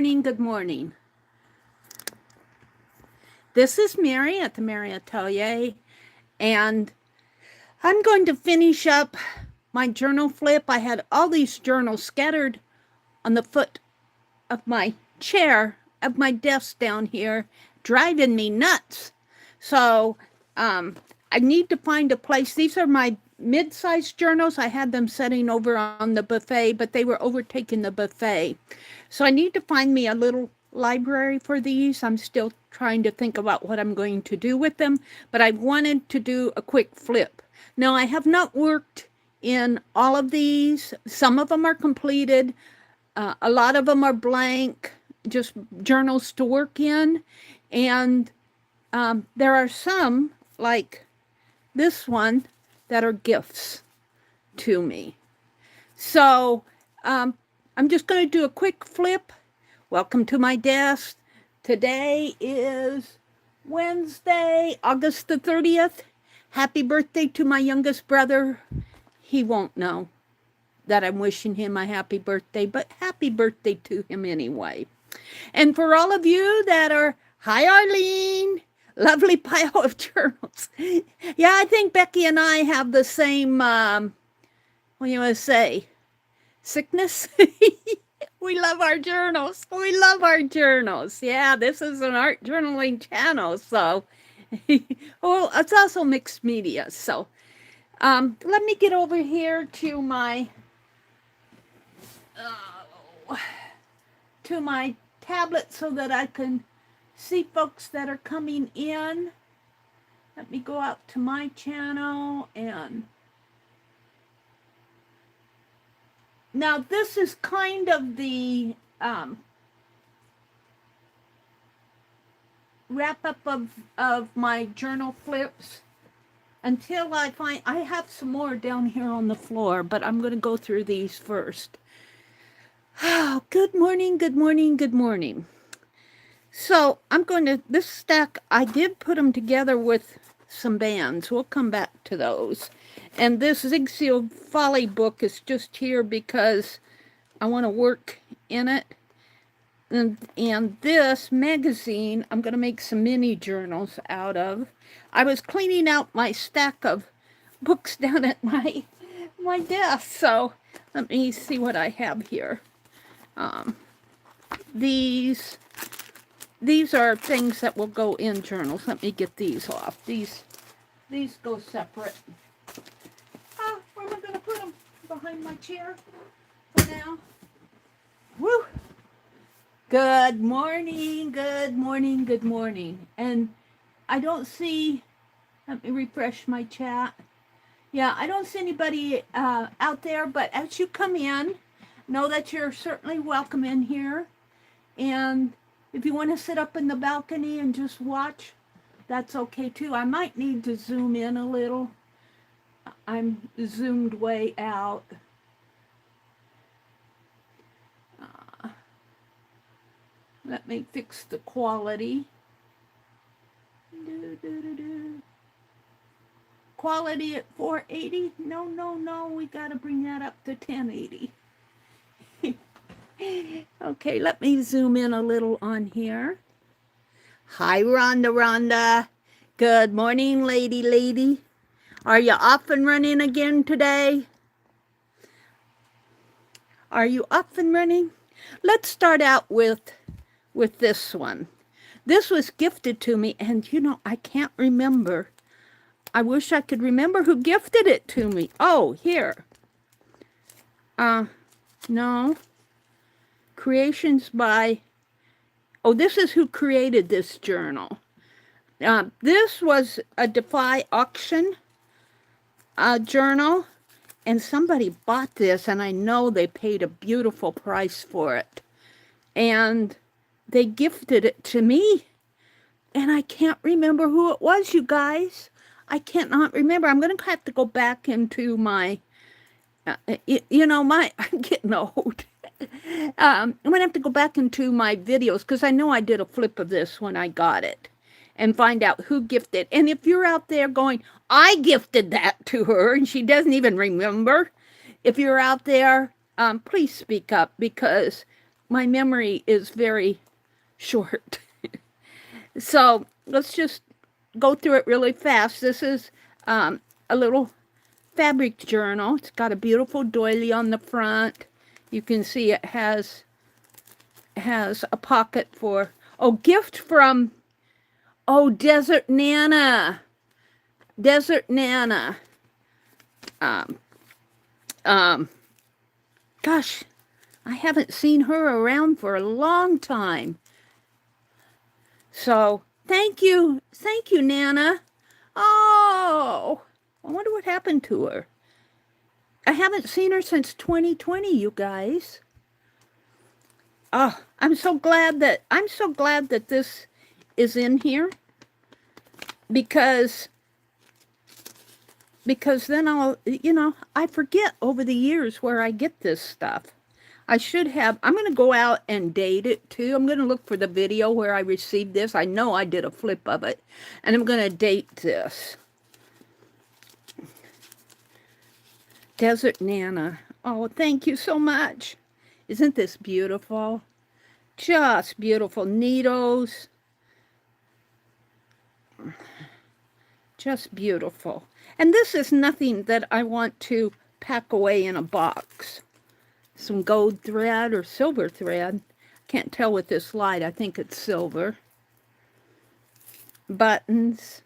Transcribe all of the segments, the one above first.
Good morning. This is Meri at the Meri Atelier, and I'm going to finish up my journal flip. I had all these journals scattered on the foot of my chair, of my desk down here, driving me nuts. So I need to find a place. These are my mid-sized journals. I had them sitting over on the buffet, but they were overtaking the buffet. So I need to find me a little library for these. I'm still trying to think about what I'm going to do with them, but I wanted to do a quick flip. Now, I have not worked in all of these. Some of them are completed. A lot of them are blank, just journals to work in. And there are some, like this one, that are gifts to me. So I'm just going to do a quick flip. Welcome to my desk. Today is Wednesday, August the 30th. Happy birthday to my youngest brother. He won't know that I'm wishing him a happy birthday, but happy birthday to him anyway. And for all of you that are, hi Arlene, lovely pile of journals. Yeah, I think Becky and I have the same, what do you want to say, sickness? We love our journals. We love our journals. Yeah, this is an art journaling channel, so, well, it's also mixed media. So let me get over here to my tablet so that I can see folks that are coming in. Let me go out to my channel, and now this is kind of the wrap up of my journal flips until I find, I have some more down here on the floor, but I'm going to go through these first. Oh, good morning, good morning, good morning. So I'm going to, this stack, I did put them together with some bands. We'll come back to those. And this Zigzag Folly book is just here because I want to work in it. And this magazine, I'm going to make some mini journals out of. I was cleaning out my stack of books down at my desk. So let me see what I have here. These are things that will go in journals. Let me get these off. These go separate. Where am I going to put them? Behind my chair for now. Woo! Good morning, good morning, good morning. And I don't see, let me refresh my chat. Yeah, I don't see anybody out there, but as you come in, know that you're certainly welcome in here. And if you want to sit up in the balcony and just watch, that's okay too. I might need to zoom in a little. I'm zoomed way out. Let me fix the quality. Quality at 480? No, we gotta bring that up to 1080. Okay, let me zoom in a little on here. Hi, Rhonda. Good morning, lady. Are you off and running again today? Are you off and running? Let's start out with this one. This was gifted to me, and you know, I can't remember. I wish I could remember who gifted it to me. Oh, here. No. Creations by, oh, this is who created this journal. This was a Defy auction journal, and somebody bought this, and I know they paid a beautiful price for it. And they gifted it to me, and I can't remember who it was, you guys. I cannot remember. I'm going to have to go back into my, you know, I'm getting old. I'm going to have to go back into my videos because I know I did a flip of this when I got it and find out who gifted. And if you're out there going, I gifted that to her and she doesn't even remember, if you're out there, please speak up because my memory is very short. So let's just go through it really fast. This is a little fabric journal. It's got a beautiful doily on the front. You can see it has a pocket for, oh, gift from, oh, Desert Nana. Desert Nana. Gosh, I haven't seen her around for a long time. So, thank you, Nana. Oh, I wonder what happened to her. I haven't seen her since 2020, you guys. Oh, I'm so glad that this is in here, because then I'll, I forget over the years where I get this stuff. I should have, I'm going to go out and date it too. I'm going to look for the video where I received this. I know I did a flip of it, and I'm going to date this. Desert Nana. Oh, thank you so much. Isn't this beautiful? Just beautiful. Needles. Just beautiful. And this is nothing that I want to pack away in a box. Some gold thread or silver thread. Can't tell with this light. I think it's silver. Buttons.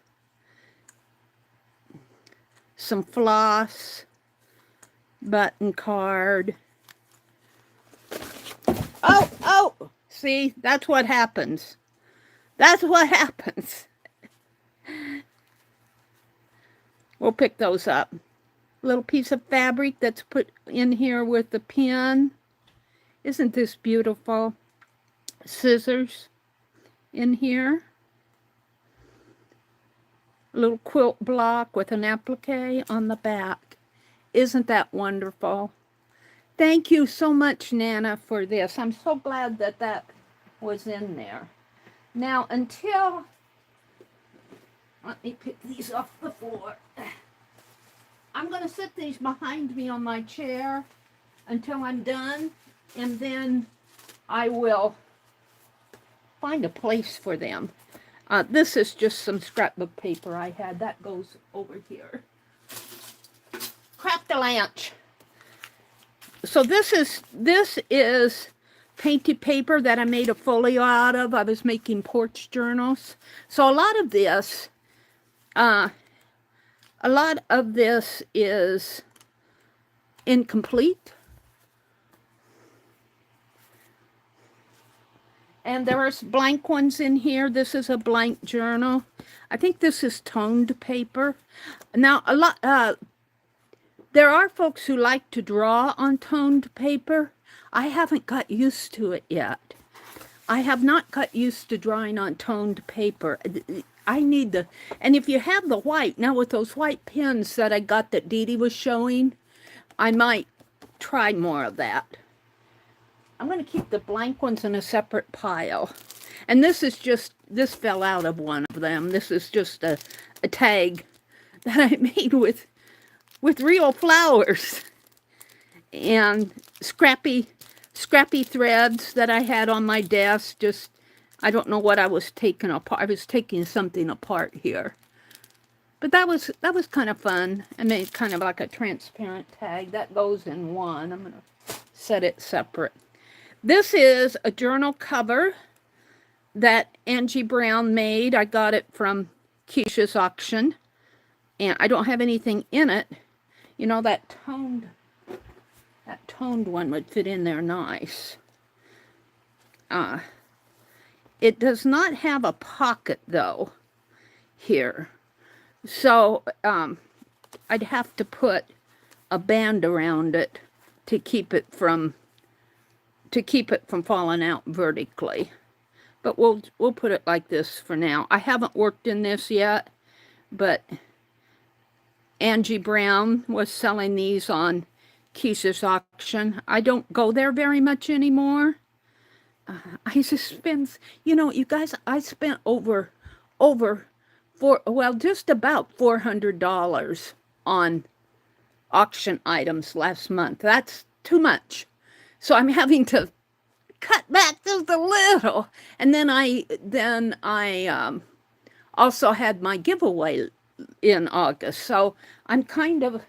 Some floss. Button card. Oh! See, that's what happens. That's what happens. We'll pick those up. Little piece of fabric that's put in here with the pin. Isn't this beautiful? Scissors in here. A little quilt block with an applique on the back. Isn't that wonderful? Thank you so much, Nana, for this. I'm so glad that that was in there. Now, until... Let me pick these off the floor. I'm going to set these behind me on my chair until I'm done, and then I will find a place for them. This is just some scrapbook paper I had. That goes over here. Craft-a-lanch. So this is painted paper that I made a folio out of. I was making porch journals. So a lot of this is incomplete. And there's blank ones in here. This is a blank journal. I think this is toned paper. Now, there are folks who like to draw on toned paper. I haven't got used to it yet. I have not got used to drawing on toned paper. I need the, and if you have the white, now with those white pens that I got that Dee Dee was showing, I might try more of that. I'm going to keep the blank ones in a separate pile. And this fell out of one of them. This is just a tag that I made with real flowers and scrappy threads that I had on my desk. Just, I don't know what I was taking apart. I was taking something apart here. But that was kind of fun. I made kind of like a transparent tag. That goes in one. I'm going to set it separate. This is a journal cover that Angie Brown made. I got it from Keisha's auction. And I don't have anything in it. You know, that toned one would fit in there nice. It does not have a pocket, though, here. So, I'd have to put a band around it to keep it from falling out vertically. But we'll put it like this for now. I haven't worked in this yet, but Angie Brown was selling these on Keisha's auction. I don't go there very much anymore. I just spend, you guys, I spent just about $400 on auction items last month. That's too much. So I'm having to cut back just a little. And then I also had my giveaway in August. So I'm kind of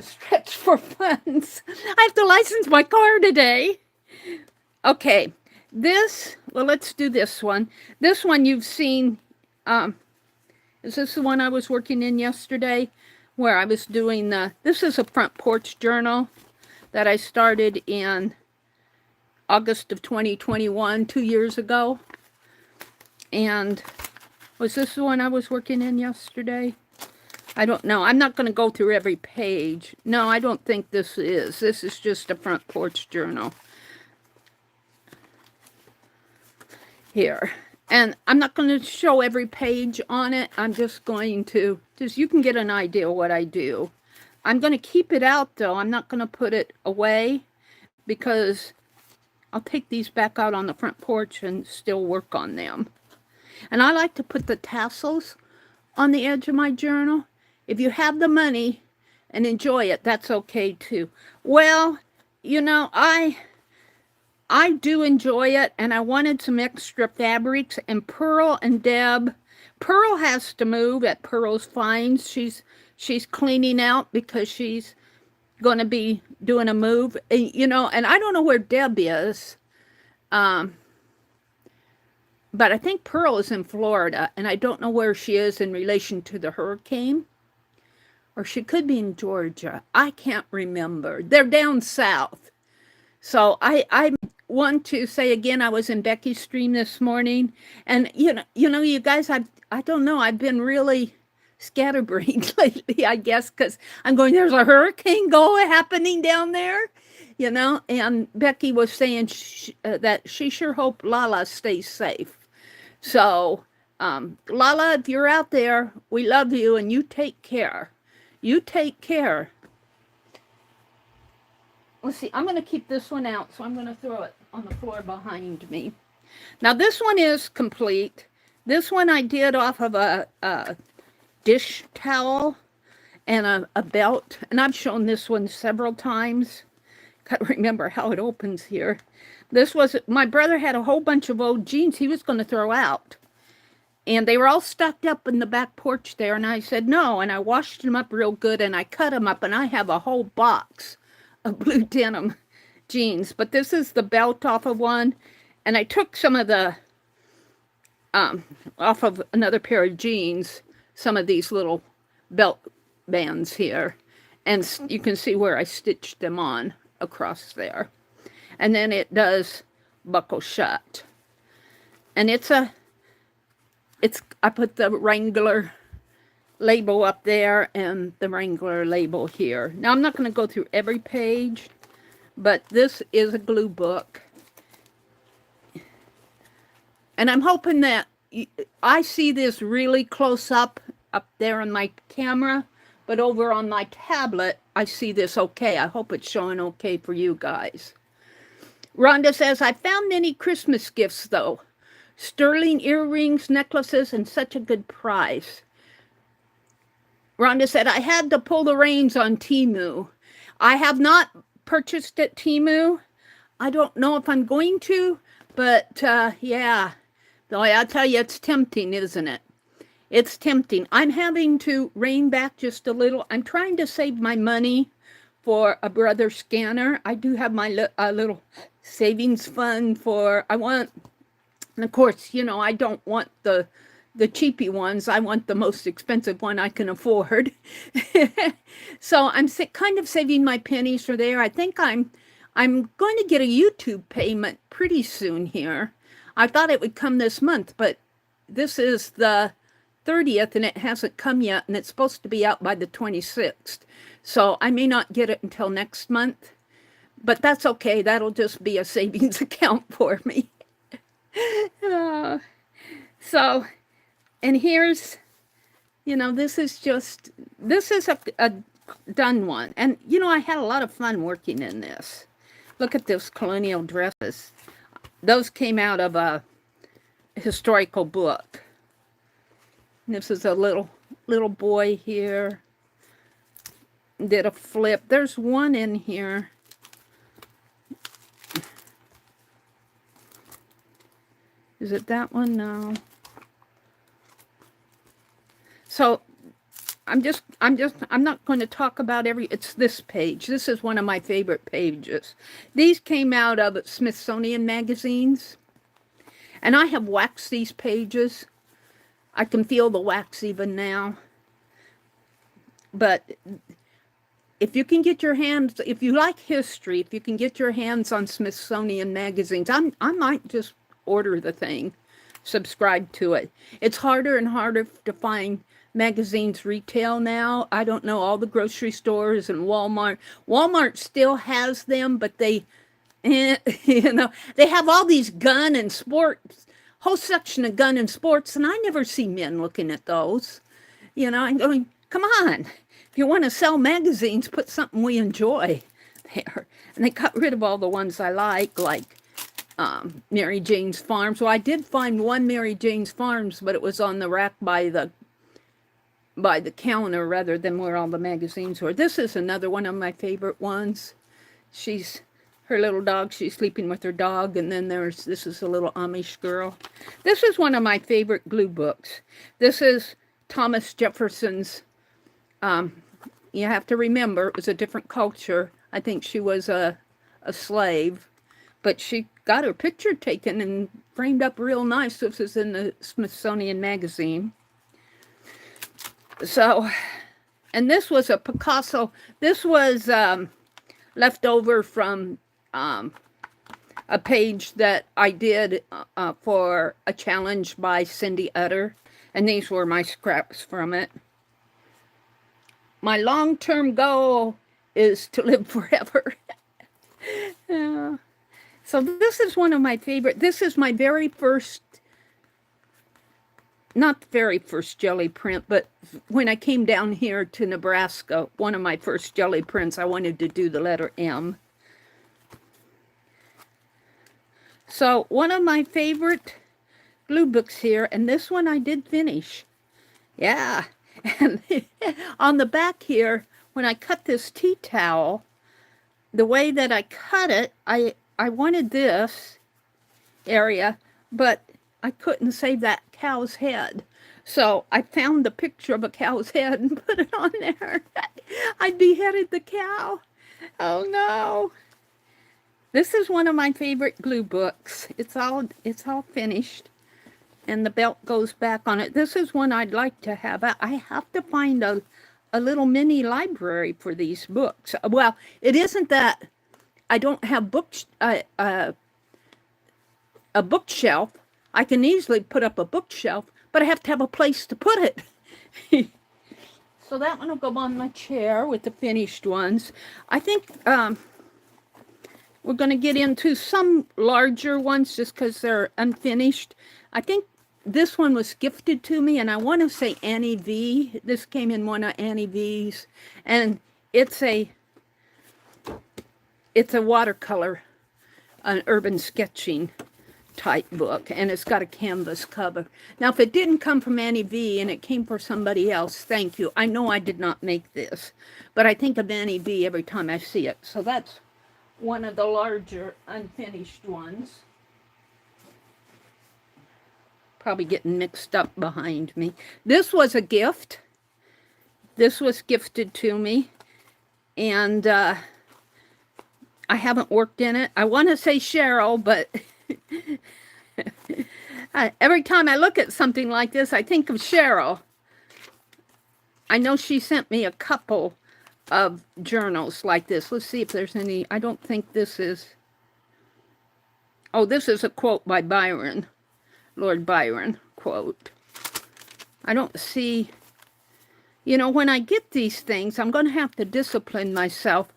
stretched for funds. I have to license my car today. Okay, well, let's do this one. This one you've seen, is this the one I was working in yesterday? Where I was doing this is a front porch journal that I started in August of 2021, 2 years ago. And was this the one I was working in yesterday? I don't know. I'm not going to go through every page. No, I don't think this is. This is just a front porch journal. Here. And I'm not going to show every page on it. I'm just going to, you can get an idea what I do. I'm going to keep it out, though. I'm not going to put it away because I'll take these back out on the front porch and still work on them. And I like to put the tassels on the edge of my journal. If you have the money and enjoy it, that's okay too. Well, you know, I do enjoy it, and I wanted some extra fabrics, and Pearl and Deb, Pearl has to move at Pearl's Finds. She's cleaning out because she's going to be doing a move, you know, and I don't know where Deb is, but I think Pearl is in Florida, and I don't know where she is in relation to the hurricane. Or she could be in Georgia. I can't remember. They're down south. So I want to say again, I was in Becky's stream this morning. And, you know, you guys, I don't know. I've been really scatterbrained lately, I guess, because I'm going, there's a hurricane happening down there, you know. And Becky was saying that she sure hoped Lala stays safe. So, Lala, if you're out there, we love you and you take care. You take care. Let's see, I'm going to keep this one out, so I'm going to throw it on the floor behind me. Now, this one is complete. This one I did off of a dish towel and a belt, and I've shown this one several times. Can't remember how it opens here. This was, my brother had a whole bunch of old jeans he was going to throw out. And they were all stuck up in the back porch there. And I said, no. And I washed them up real good. And I cut them up. And I have a whole box of blue denim jeans. But this is the belt off of one. And I took some of the, off of another pair of jeans, some of these little belt bands here. And you can see where I stitched them on across there. And then it does buckle shut. And I put the Wrangler label up there and the Wrangler label here. Now, I'm not going to go through every page, but this is a glue book. And I'm hoping that I see this really close up there on my camera, but over on my tablet, I see this okay. I hope it's showing okay for you guys. Rhonda says, I found many Christmas gifts, though. Sterling earrings, necklaces, and such a good price. Rhonda said, I had to pull the reins on Temu. I have not purchased at Temu. I don't know if I'm going to, but yeah. Though I tell you, it's tempting, isn't it? It's tempting. I'm having to rein back just a little. I'm trying to save my money for a brother scanner. I do have my little savings fund for, and of course, you know, I don't want the cheapy ones. I want the most expensive one I can afford. So I'm kind of saving my pennies for there. I think I'm going to get a YouTube payment pretty soon here. I thought it would come this month, but this is the 30th and it hasn't come yet, and it's supposed to be out by the 26th. So I may not get it until next month, but that's okay. That'll just be a savings account for me. So, and here's, you know, this is a done one. And, you know, I had a lot of fun working in this. Look at those colonial dresses. Those came out of a historical book. And this is a little boy here. Did a flip. There's one in here. Is it that one? No. So I'm not going to talk about it's this page. This is one of my favorite pages. These came out of Smithsonian magazines, and I have waxed these pages. I can feel the wax even now. But if you can get your hands, if you like history, if you can get your hands on Smithsonian magazines, I might just order the thing, subscribe to it. It's harder and harder to find magazines retail now. I don't know, all the grocery stores and Walmart. Walmart still has them, but they, you know, they have all these gun and sports, whole section of gun and sports, and I never see men looking at those. You know, I'm going, come on. If you want to sell magazines, put something we enjoy there. And they got rid of all the ones I like Mary Jane's Farms. Well, I did find one Mary Jane's Farms, but it was on the rack by the counter rather than where all the magazines were. This is another one of my favorite ones. Her little dog, she's sleeping with her dog, and then this is a little Amish girl. This is one of my favorite glue books. This is Thomas Jefferson's, you have to remember, it was a different culture. I think she was a slave, but she got her picture taken and framed up real nice. This is in the Smithsonian magazine. So, and this was a Picasso. This was left over from a page that I did for a challenge by Cindy Utter. And these were my scraps from it. My long-term goal is to live forever. So this is one of my favorite. This is my very first, not the very first jelly print, but when I came down here to Nebraska, one of my first jelly prints, I wanted to do the letter M. So one of my favorite glue books here, and this one I did finish. Yeah. And on the back here, when I cut this tea towel, the way that I cut it, I wanted this area, but I couldn't save that cow's head. So I found the picture of a cow's head and put it on there. I beheaded the cow. Oh no. This is one of my favorite glue books. It's all finished. And the belt goes back on it. This is one I'd like to have. I have to find a little mini library for these books. Well, it isn't that I don't have a bookshelf. I can easily put up a bookshelf, but I have to have a place to put it. So that one will go on my chair with the finished ones. I think we're going to get into some larger ones just because they're unfinished. I think this one was gifted to me, and I want to say Annie V. This came in one of Annie V's, and it's a watercolor, an urban sketching type book, and it's got a canvas cover. Now, if it didn't come from Annie V and it came for somebody else, thank you. I know I did not make this, but I think of Annie V every time I see it. So that's one of the larger unfinished ones. Probably getting mixed up behind me. This was a gift. This was gifted to me, and I haven't worked in it. I want to say Cheryl, but every time I look at something like this, I think of Cheryl. I know she sent me a couple of journals like this. Let's see if there's any. I don't think this is. Oh, this is a quote by Byron. Lord Byron quote. I don't see, you know, when I get these things, I'm going to have to discipline myself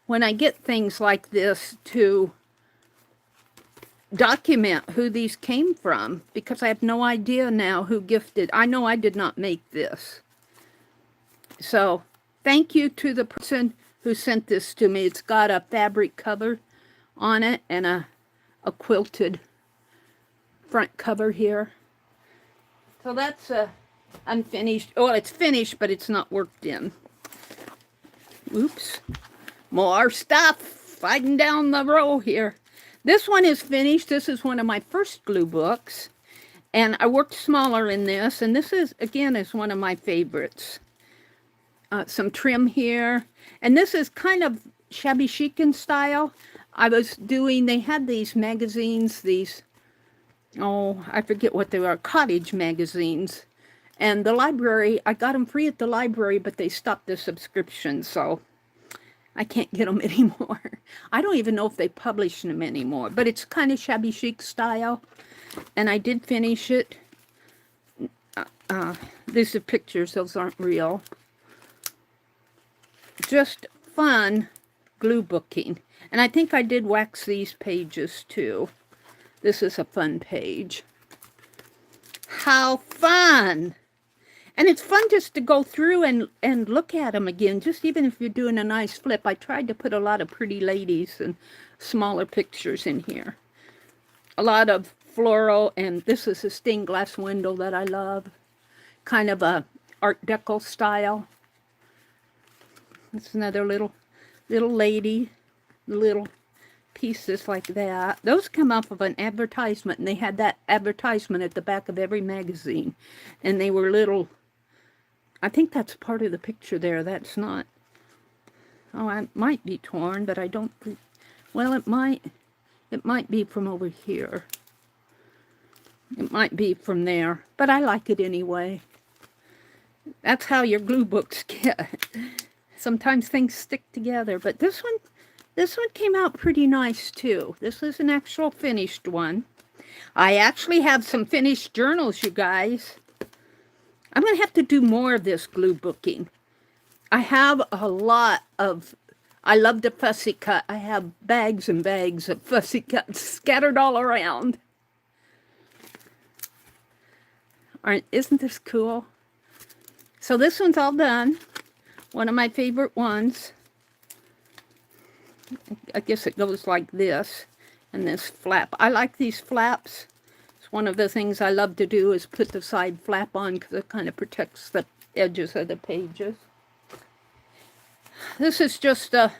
when I get things like this to document who these came from, because I have no idea now who gifted. I know I did not make this. So thank you to the person who sent this to me. It's got a fabric cover on it and a quilted front cover here. So that's unfinished. Well, it's finished, but it's not worked in. Oops. More stuff sliding down the row here. This one is finished. This is one of my first glue books. And I worked smaller in this. And this is, again, is one of my favorites. Some trim here. And this is kind of shabby chic in style. I was doing, they had these magazines, these, oh, I forget what they are, cottage magazines. And the library, I got them free at the library, but they stopped the subscription, so I can't get them anymore. I don't even know if they publish them anymore, but it's kind of shabby chic style. And I did finish it. These are pictures, those aren't real. Just fun glue booking. And I think I did wax these pages too. This is a fun page. How fun! And it's fun just to go through and look at them again, just even if you're doing a nice flip. I tried to put a lot of pretty ladies and smaller pictures in here. A lot of floral, and this is a stained glass window that I love. Kind of a Art Deco style. It's another little lady, little pieces like that. Those come off of an advertisement, and they had that advertisement at the back of every magazine. And they were little, I think that's part of the picture there. That's not, oh, it might be torn, but I don't, well, it might be from over here. It might be from there, but I like it anyway. That's how your glue books get. Sometimes things stick together, but this one came out pretty nice too. This is an actual finished one. I actually have some finished journals, you guys. I'm going to have to do more of this glue booking. I have a lot of, I love to fussy cut. I have bags and bags of fussy cuts scattered all around. Isn't this cool? So this one's all done. One of my favorite ones. I guess it goes like this, and this flap. I like these flaps. It's one of the things I love to do is put the side flap on because it kind of protects the edges of the pages. This is just a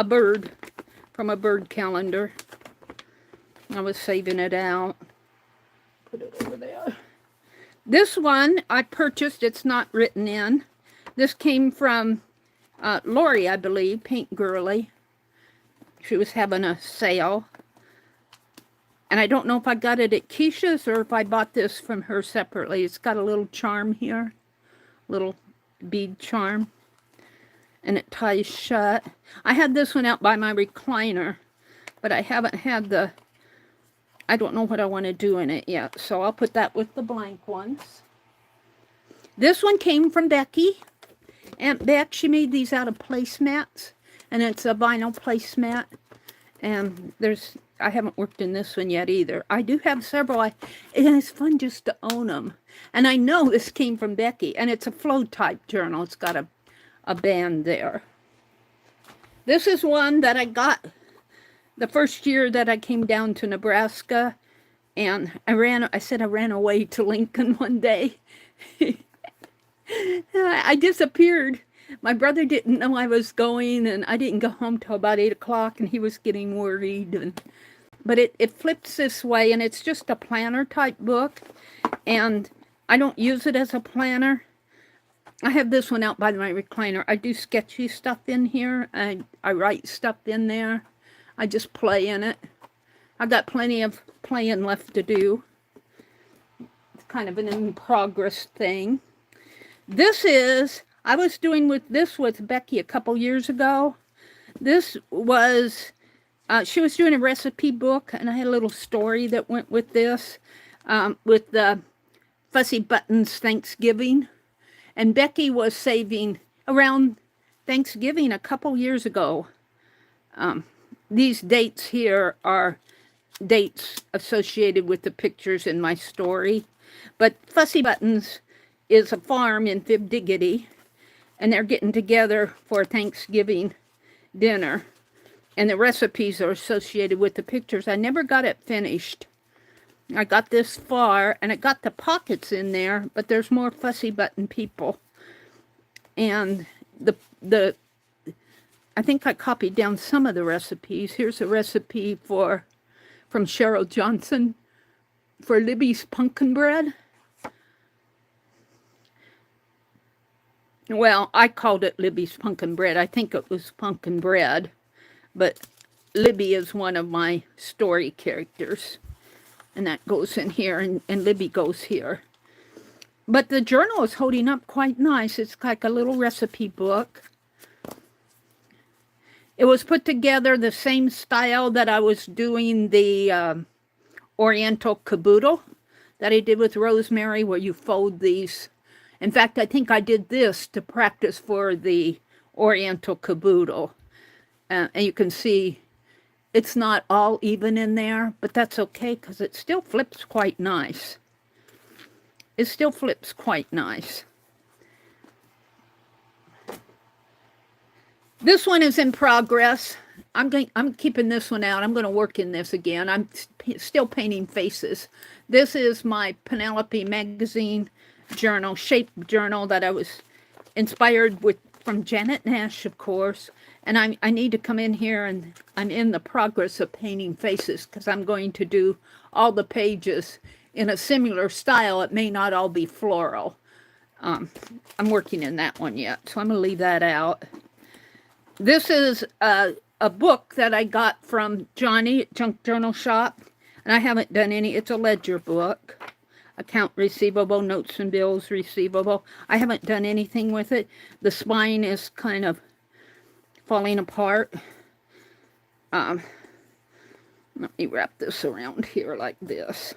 bird from a bird calendar. I was saving it out. Put it over there. This one I purchased. It's not written in. This came from Lori, I believe, Paint Girly. She was having a sale. And I don't know if I got it at Keisha's or if I bought this from her separately. It's got a little charm here. Little bead charm. And it ties shut. I had this one out by my recliner. But I haven't had the, I don't know what I want to do in it yet. So I'll put that with the blank ones. This one came from Becky. Aunt Beck, she made these out of placemats. And it's a vinyl placemat. And I haven't worked in this one yet either. I do have several. And it's fun just to own them. And I know this came from Becky. And it's a flow type journal. It's got a band there. This is one that I got the first year that I came down to Nebraska. And I said I ran away to Lincoln one day. I disappeared. My brother didn't know I was going, and I didn't go home till about 8 o'clock, and he was getting worried. But it flips this way, and it's just a planner type book, and I don't use it as a planner. I have this one out by my recliner. I do sketchy stuff in here. I write stuff in there. I just play in it. I've got plenty of playing left to do. It's kind of an in-progress thing. This is, I was doing this with Becky a couple years ago. This was, she was doing a recipe book, and I had a little story that went with this, with the Fussy Buttons Thanksgiving. And Becky was saving around Thanksgiving a couple years ago. These dates here are dates associated with the pictures in my story. But Fussy Buttons is a farm in Fibdiggity, and they're getting together for Thanksgiving dinner. And the recipes are associated with the pictures. I never got it finished. I got this far, and it got the pockets in there, but there's more Fussy Button people. And the I think I copied down some of the recipes. Here's a recipe from Cheryl Johnson for Libby's pumpkin bread. Well, I called it Libby's pumpkin bread. I think it was pumpkin bread, but Libby is one of my story characters, and that goes in here, and Libby goes here. But the journal is holding up quite nice. It's like a little recipe book. It was put together the same style that I was doing the Oriental caboodle that I did with Rosemary, where you fold these. In fact, I think I did this to practice for the Oriental caboodle. And you can see it's not all even in there, but that's okay because it still flips quite nice. It still flips quite nice. This one is in progress. I'm keeping this one out. I'm going to work in this again. I'm still painting faces. This is my Penelope magazine journal, shape journal that I was inspired with from Janet Nash, of course. And I need to come in here, and I'm in the progress of painting faces because I'm going to do all the pages in a similar style. It may not all be floral. I'm working in that one yet, so I'm going to leave that out. This is a book that I got from Johnny at Junk Journal Shop, and I haven't done any. It's a ledger book. Account receivable, notes and bills receivable. I haven't done anything with it. The spine is kind of falling apart. Let me wrap this around here like this.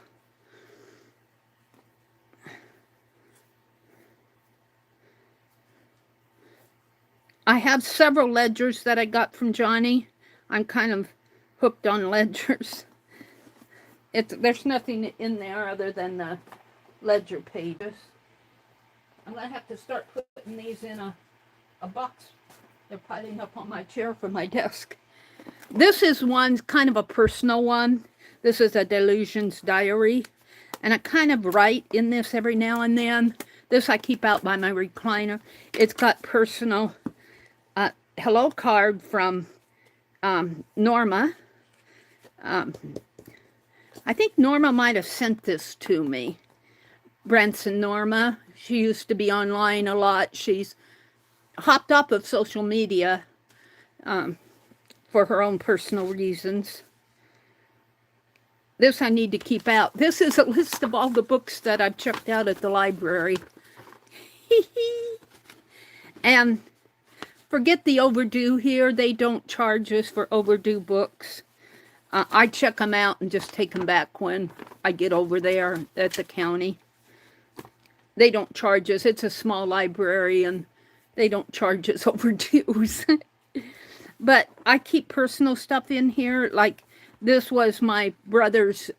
I have several ledgers that I got from Johnny. I'm kind of hooked on ledgers. There's nothing in there other than the ledger pages. I'm going to have to start putting these in a box. They're piling up on my chair from my desk. This is one, kind of a personal one. This is a Delusions diary. And I kind of write in this every now and then. This I keep out by my recliner. It's got personal hello card from Norma. I think Norma might have sent this to me. Branson Norma. She used to be online a lot. She's hopped off of social media for her own personal reasons. This I need to keep out. This is a list of all the books that I've checked out at the library. And forget the overdue here. They don't charge us for overdue books. I check them out and just take them back when I get over there at the county. They don't charge us. It's a small library, and they don't charge us overdues. But I keep personal stuff in here. Like, this was my brother's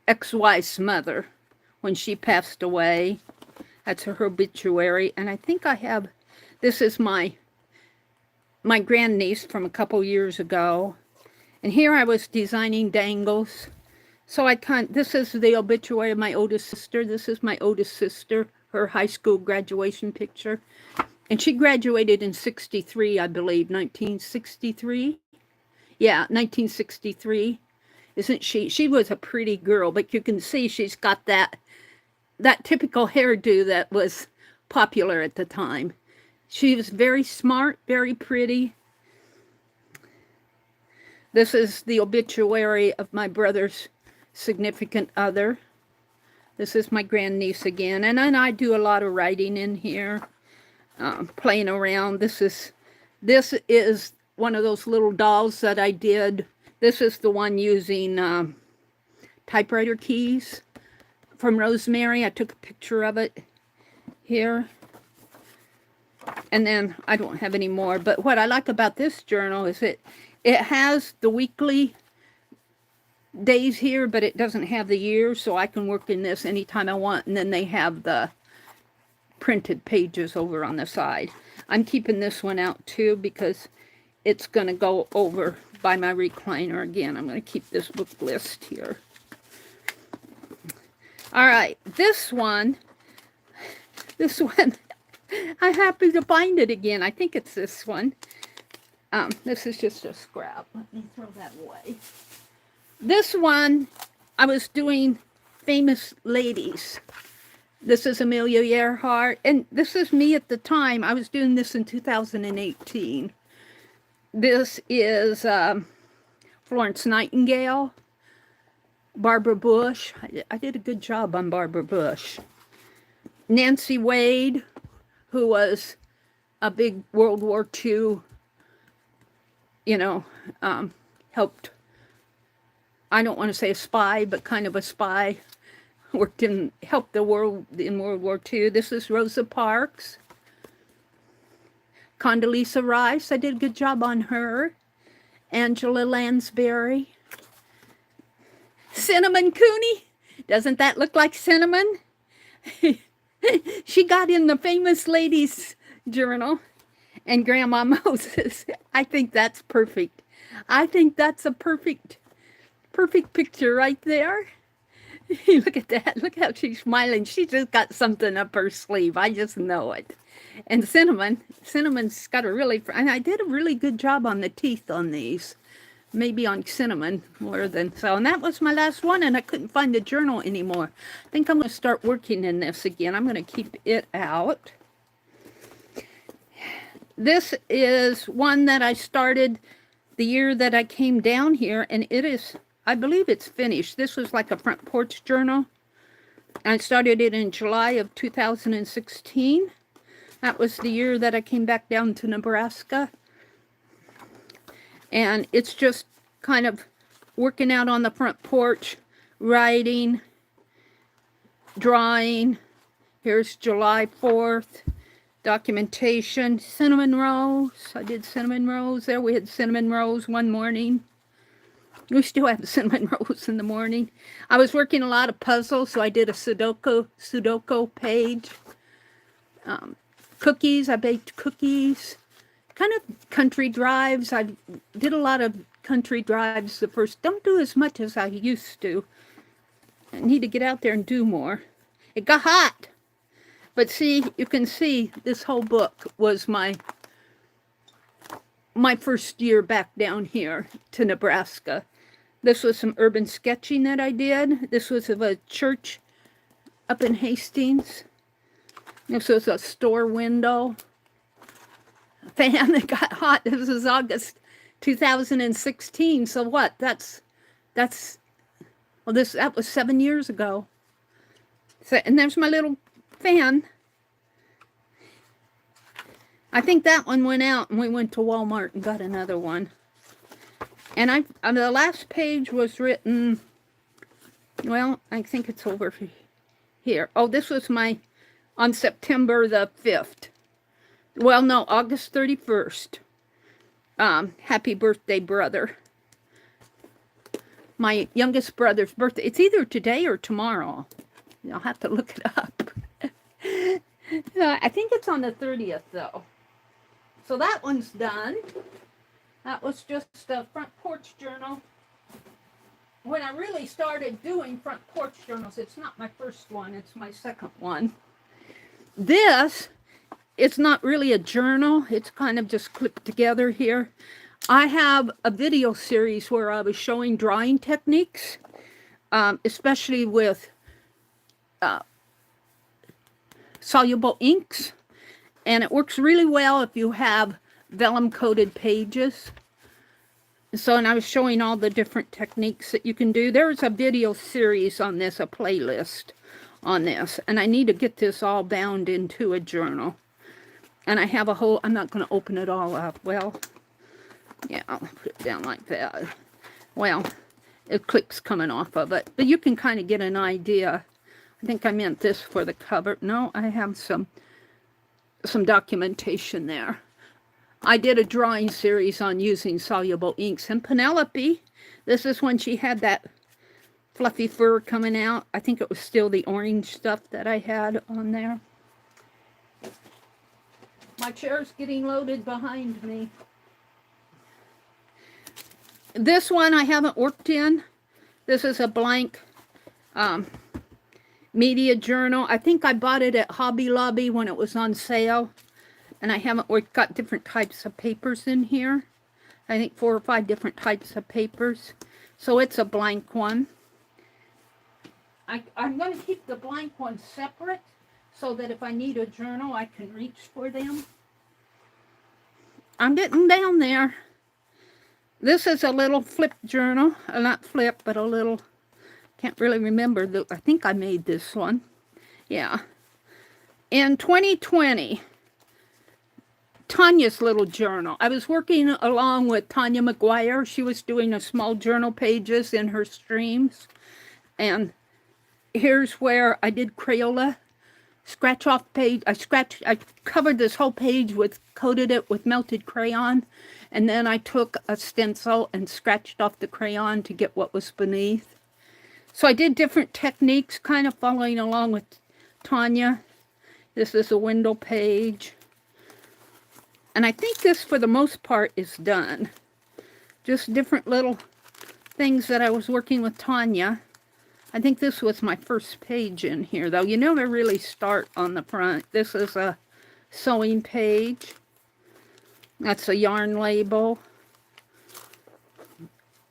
ex-wife's mother when she passed away. That's her obituary. And I think I have, this is my grandniece from a couple years ago. And here I was designing dangles. So this is the obituary of my oldest sister. This is my oldest sister, her high school graduation picture. And she graduated in 63, I believe, 1963. Yeah, 1963. Isn't she? She was a pretty girl, but you can see she's got that typical hairdo that was popular at the time. She was very smart, very pretty. This is the obituary of my brother's significant other. This is my grandniece again. And then I do a lot of writing in here, playing around. This is one of those little dolls that I did. This is the one using typewriter keys from Rosemary. I took a picture of it here. And then I don't have any more. But what I like about this journal is it has the weekly days here, but it doesn't have the years, so I can work in this anytime I want. And then they have the printed pages over on the side. I'm keeping this one out too because it's going to go over by my recliner again. I'm going to keep this book list here. All right, this one, I'm happy to find it again. I think it's this one. This is just a scrap. Let me throw that away. This one, I was doing famous ladies. This is Amelia Earhart, and this is me at the time. I was doing this in 2018. This is Florence Nightingale, Barbara Bush. I did a good job on Barbara Bush. Nancy Wade, who was a big World War II, helped, I don't want to say a spy, but kind of a spy, helped the world in World War II. This is Rosa Parks. Condoleezza Rice, I did a good job on her. Angela Lansbury. Cinnamon Cooney, doesn't that look like cinnamon? She got in the Famous Ladies Journal. And Grandma Moses. I think that's perfect. I think that's a perfect picture right there. Look at that. Look how she's smiling. She just got something up her sleeve. I just know it. And Cinnamon's got a really, and I did a really good job on the teeth on these. Maybe on Cinnamon more than so. And that was my last one, and I couldn't find the journal anymore. I think I'm going to start working in this again. I'm going to keep it out. This is one that I started the year that I came down here, and it is, I believe it's finished. This was like a front porch journal. I started it in July of 2016. That was the year that I came back down to Nebraska. And it's just kind of working out on the front porch, writing, drawing. Here's July 4th. Documentation, cinnamon rolls. I did cinnamon rolls there. We had cinnamon rolls one morning. We still have cinnamon rolls in the morning. I was working a lot of puzzles, so I did a Sudoku page. Cookies, I baked cookies. Kind of country drives. I did a lot of country drives the first. Don't do as much as I used to. I need to get out there and do more. It got hot. But see, you can see this whole book was my first year back down here to Nebraska. This was some urban sketching that I did. This was of a church up in Hastings. This was a store window. A fan that got hot. This was August 2016. So what? That was 7 years ago. So, and there's my little fan. I think that one went out and we went to Walmart and got another one. And the last page was written, well, I think it's over here. Oh, this was on September the 5th. Well, no, August 31st. Happy birthday, brother. My youngest brother's birthday. It's either today or tomorrow. I'll have to look it up. I think it's on the 30th, though. So that one's done. That was just a front porch journal. When I really started doing front porch journals, it's not my first one, it's my second one. This, it's not really a journal. It's kind of just clipped together here. I have a video series where I was showing drawing techniques, especially with soluble inks, and it works really well if you have vellum coated pages. So, and I was showing all the different techniques that you can do. There's a video series on this, a playlist on this, and I need to get this all bound into a journal. And I have a whole, I'm not going to open it all up. Well, yeah, I'll put it down like that. Well, it clips coming off of it, but you can kind of get an idea. I think I meant this for the cover. No, I have some documentation there. I did a drawing series on using soluble inks. And Penelope, this is when she had that fluffy fur coming out. I think it was still the orange stuff that I had on there. My chair's getting loaded behind me. This one I haven't worked in. This is a blank. media journal. I think I bought it at Hobby Lobby when it was on sale. And I haven't, we've got different types of papers in here. I think 4 or 5 different types of papers. So it's a blank one. I'm going to keep the blank ones separate so that if I need a journal, I can reach for them. I'm getting down there. This is a little flip journal. Not flip, but a little, can't really remember. I think I made this one. Yeah. In 2020, Tanya's little journal. I was working along with Tanya McGuire. She was doing a small journal pages in her streams. And here's where I did Crayola. Scratch off page. I covered this whole page with, coated it with melted crayon. And then I took a stencil and scratched off the crayon to get what was beneath. So I did different techniques, kind of following along with Tanya. This is a window page. And I think this, for the most part, is done. Just different little things that I was working with Tanya. I think this was my first page in here, though. You never really start on the front. This is a sewing page. That's a yarn label.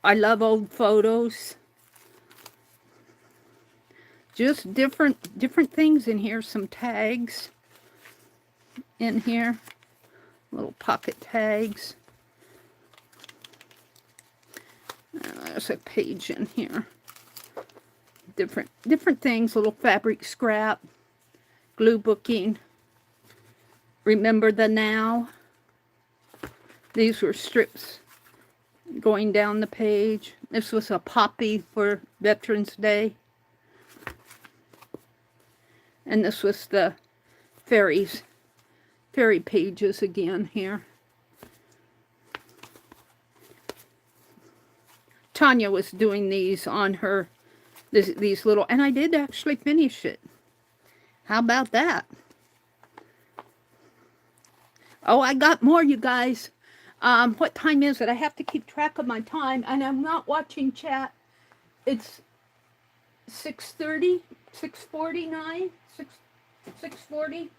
I love old photos. Just different things in here. Some tags in here. Little pocket tags. There's a page in here. Different things. Little fabric scrap. Glue booking. Remember the now. These were strips going down the page. This was a poppy for Veterans Day. And this was the fairy pages again here. Tanya was doing these on her, these little, and I did actually finish it. How about that? Oh, I got more, you guys. What time is it? I have to keep track of my time, and I'm not watching chat. It's 6:30, 6:49, 6:40.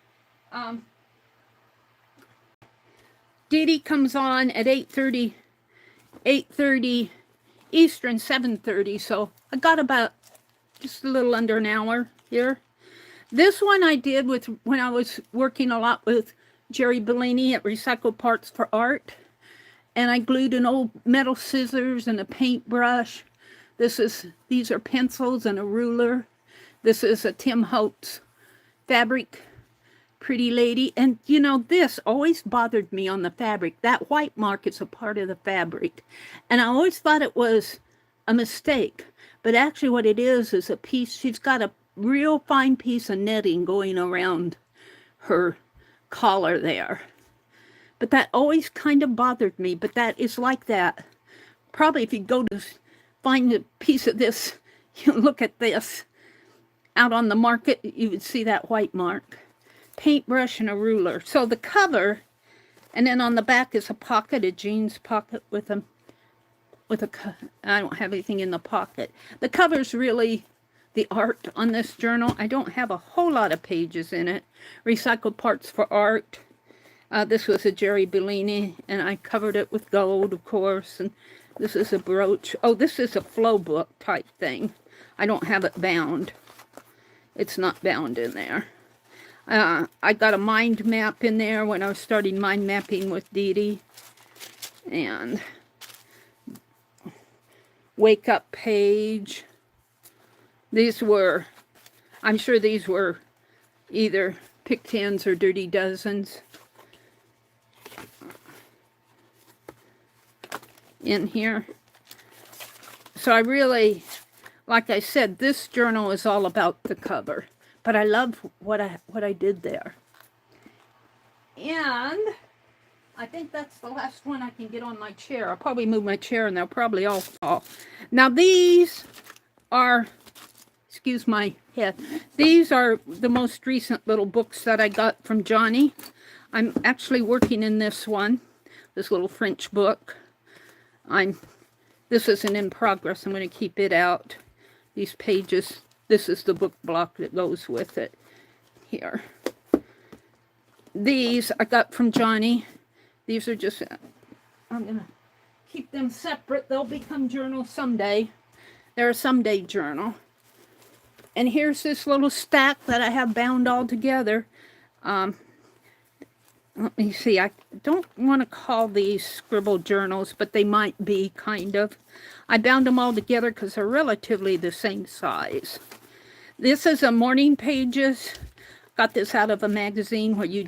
Dee Dee comes on at 8:30 Eastern, 7:30. So I got about just a little under an hour here. This one I did with when I was working a lot with Jerry Bellini at Recycled Parts for Art. And I glued an old metal scissors and a paintbrush. These are pencils and a ruler. This is a Tim Holtz fabric pretty lady. And you know, this always bothered me on the fabric. That white mark is a part of the fabric. And I always thought it was a mistake. But actually what it is a piece, she's got a real fine piece of netting going around her collar there. But that always kind of bothered me. But that is like that. Probably if you go to find a piece of this, you look at this out on the market, you would see that white mark. Paintbrush and a ruler. So the cover, and then on the back is a pocket, a jeans pocket with a, I don't have anything in the pocket. The cover's really the art on this journal. I don't have a whole lot of pages in it. Recycled Parts for Art. This was a Jerry Bellini, and I covered it with gold, of course. And this is a brooch. Oh, this is a flow book type thing. I don't have it bound. It's not bound in there. I got a mind map in there when I was starting mind mapping with Dee Dee. And wake up page. These were, I'm sure these were either pick tens or dirty dozens. In here. So I really, like I said, this journal is all about the cover. But I love what I did there. And I think that's the last one I can get on my chair. I'll probably move my chair and they'll probably all fall. Now these are, excuse my head, these are the most recent little books that I got from Johnny. I'm actually working in this one, this little French book. This isn't in progress. I'm going to keep it out. These pages This is the book block that goes with it here. These I got from Johnny. These are just, I'm going to keep them separate. They'll become journals someday. They're a someday journal. And here's this little stack that I have bound all together. Let me see. I don't want to call these scribble journals, but they might be, kind of. I bound them all together because they're relatively the same size. This is a morning pages. Got this out of a magazine where you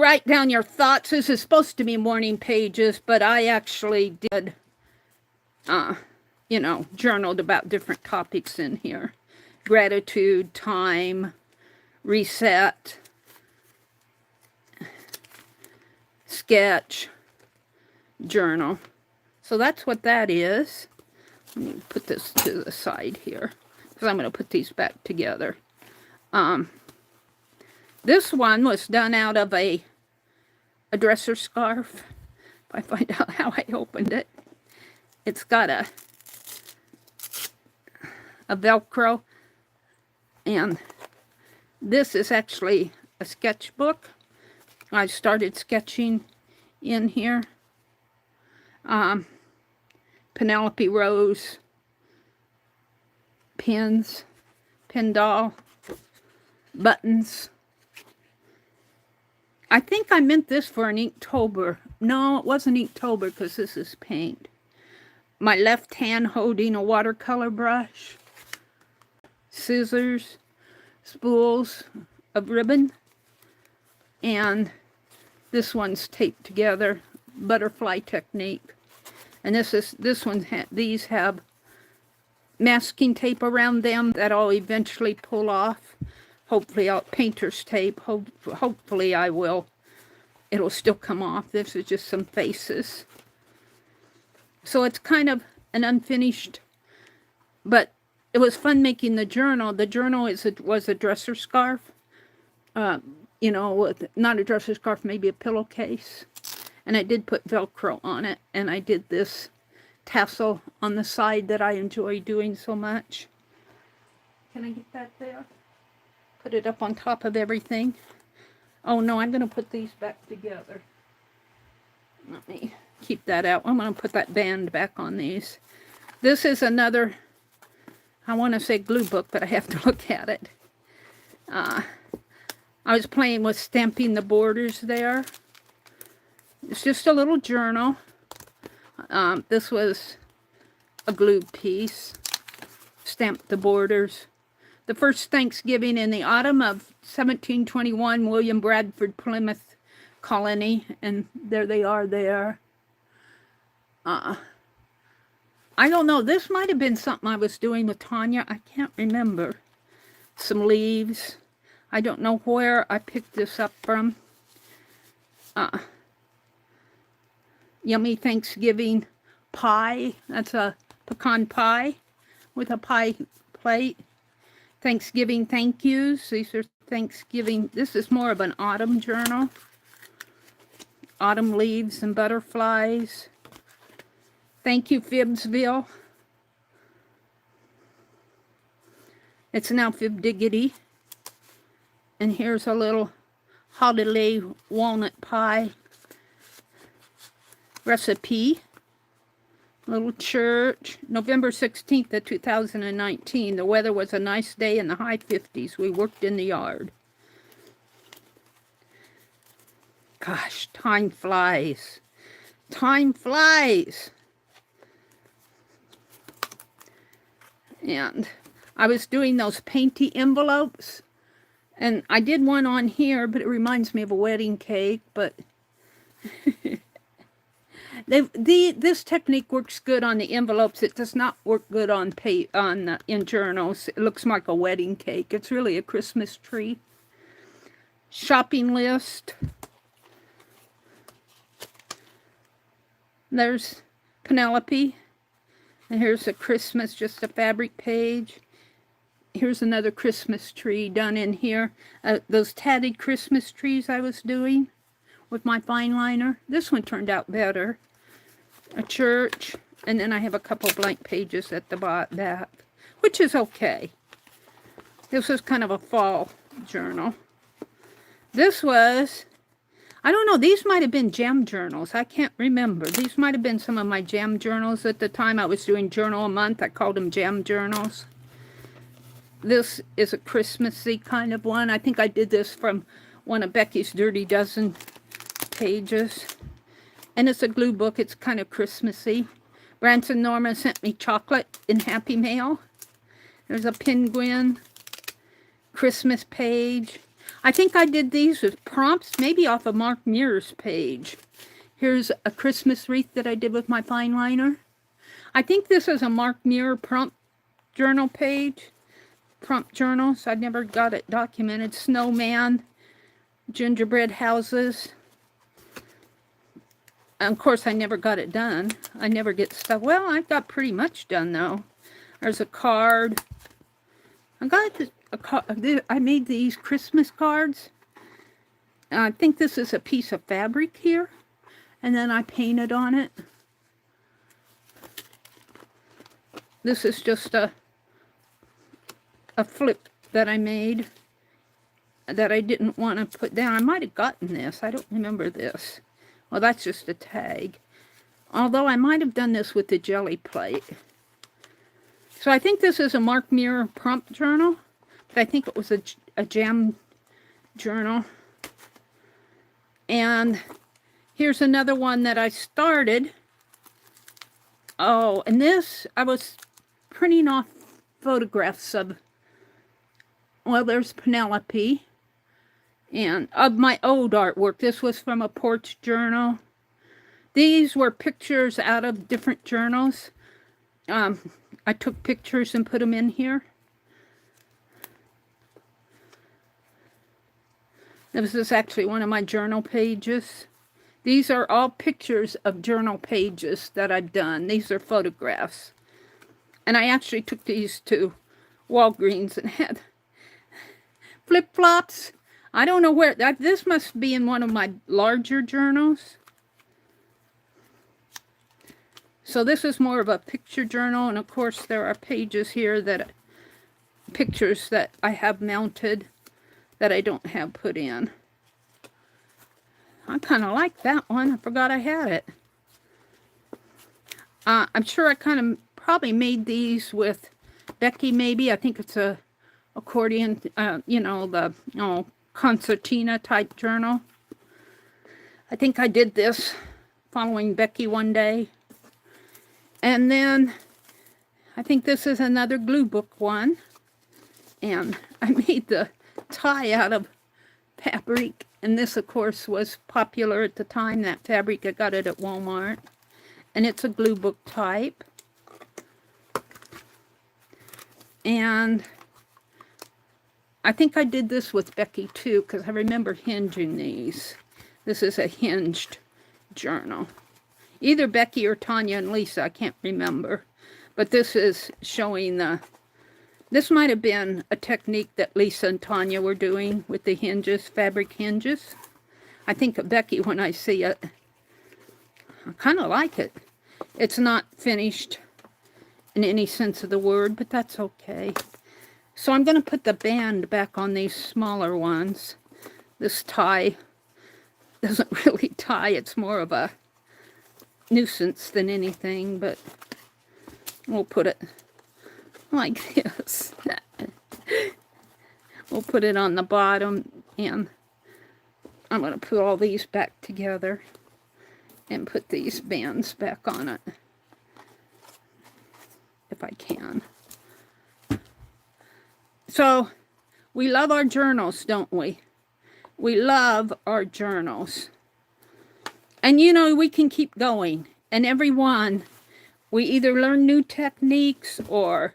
write down your thoughts. This is supposed to be morning pages, but I actually did, you know, journaled about different topics in here. Gratitude, time, reset, sketch, journal. So that's what that is. Let me put this to the side here, because I'm going to put these back together. This one was done out of a dresser scarf. If I find out how I opened it. It's got a Velcro. And this is actually a sketchbook. I started sketching in here. Penelope Rose pins, pin doll, buttons. I think I meant this for an Inktober. No, it wasn't Inktober because this is paint. My left hand holding a watercolor brush, scissors, spools of ribbon, and this one's taped together, butterfly technique. And these have masking tape around them that I'll eventually pull off. Hopefully, painter's tape. Hopefully, I will. It'll still come off. This is just some faces. So it's kind of an unfinished, but it was fun making the journal. The journal was a dresser scarf. You know, not a dresser scarf, maybe a pillowcase. And I did put Velcro on it, and I did this tassel on the side that I enjoy doing so much. Can I get that there? Put it up on top of everything. Oh no, I'm going to put these back together. Let me keep that out. I'm going to put that band back on these. This is another, I want to say glue book, but I have to look at it. I was playing with stamping the borders there. It's just a little journal. This was a glue piece. Stamped the borders. The first Thanksgiving in the autumn of 1721, William Bradford, Plymouth Colony. And there they are there. I don't know. This might have been something I was doing with Tanya. I can't remember. Some leaves. I don't know where I picked this up from. Yummy Thanksgiving pie. That's a pecan pie with a pie plate. Thanksgiving thank yous. These are Thanksgiving. This is more of an autumn journal. Autumn leaves and butterflies. Thank you, Fibsville. It's now Fibdiggity. And here's a little holiday walnut pie recipe. Little church. November 16th of 2019. The weather was a nice day in the high 50s. We worked in the yard. Gosh, time flies. Time flies. And I was doing those painty envelopes. And I did one on here, but it reminds me of a wedding cake. But this technique works good on the envelopes. It does not work good on in journals. It looks like a wedding cake. It's really a Christmas tree. Shopping list. There's Penelope. And here's a Christmas, just a fabric page. Here's another Christmas tree done in here. Those tatted Christmas trees I was doing with my fine liner. This one turned out better. A church. And then I have a couple blank pages at the back. which is okay. This was kind of a fall journal. This was, I don't know, these might have been gem journals. I can't remember. These might have been some of my gem journals at the time. I was doing journal a month. I called them gem journals. This is a Christmassy kind of one. I think I did this from one of Becky's Dirty Dozen pages. And it's a glue book. It's kind of Christmassy. Branson Norman sent me chocolate in Happy Mail. There's a penguin. Christmas page. I think I did these with prompts, maybe off of Mark Muir's page. Here's a Christmas wreath that I did with my fine liner. I think this is a Mark Muir prompt journal page. Prompt journals. I never got it documented. Snowman. Gingerbread houses. And of course, I never got it done. I never get stuff. Well, I got pretty much done, though. There's a card. I made these Christmas cards. I think this is a piece of fabric here. And then I painted on it. This is just a flip that I made that I didn't want to put down. I might have gotten this. I don't remember this. Well, that's just a tag. Although I might have done this with the jelly plate. So I think this is a Mark Muir prompt journal. But I think it was a gem journal. And here's another one that I started. Oh, and this, I was printing off photographs of, well, there's Penelope. And of my old artwork. This was from a porch journal. These were pictures out of different journals. I took pictures and put them in here. This is actually one of my journal pages. These are all pictures of journal pages that I've done. These are photographs. And I actually took these to Walgreens and had flip-flops. I don't know where, this must be in one of my larger journals. So this is more of a picture journal, and of course there are pages here that, pictures that I have mounted that I don't have put in. I kind of like that one. I forgot I had it. I'm sure I kind of probably made these with Becky maybe. I think it's a accordion, you know, the concertina type journal. I think I did this following Becky one day. And then I think this is another glue book one. And I made the tie out of fabric. And this, of course, was popular at the time, that fabric. I got it at Walmart. And it's a glue book type. And I think I did this with Becky too, because I remember hinging these. This is a hinged journal. Either Becky or Tanya and Lisa, I can't remember. But this is showing the, this might have been a technique that Lisa and Tanya were doing with the hinges, fabric hinges. I think of Becky when I see it. I kind of like it. It's not finished in any sense of the word, but that's okay. So I'm going to put the band back on these smaller ones. This tie doesn't really tie. It's more of a nuisance than anything, but we'll put it like this. We'll put it on the bottom, and I'm going to put all these back together and put these bands back on it, if I can. So, we love our journals, don't we? We love our journals. And you know, we can keep going. And every one, we either learn new techniques or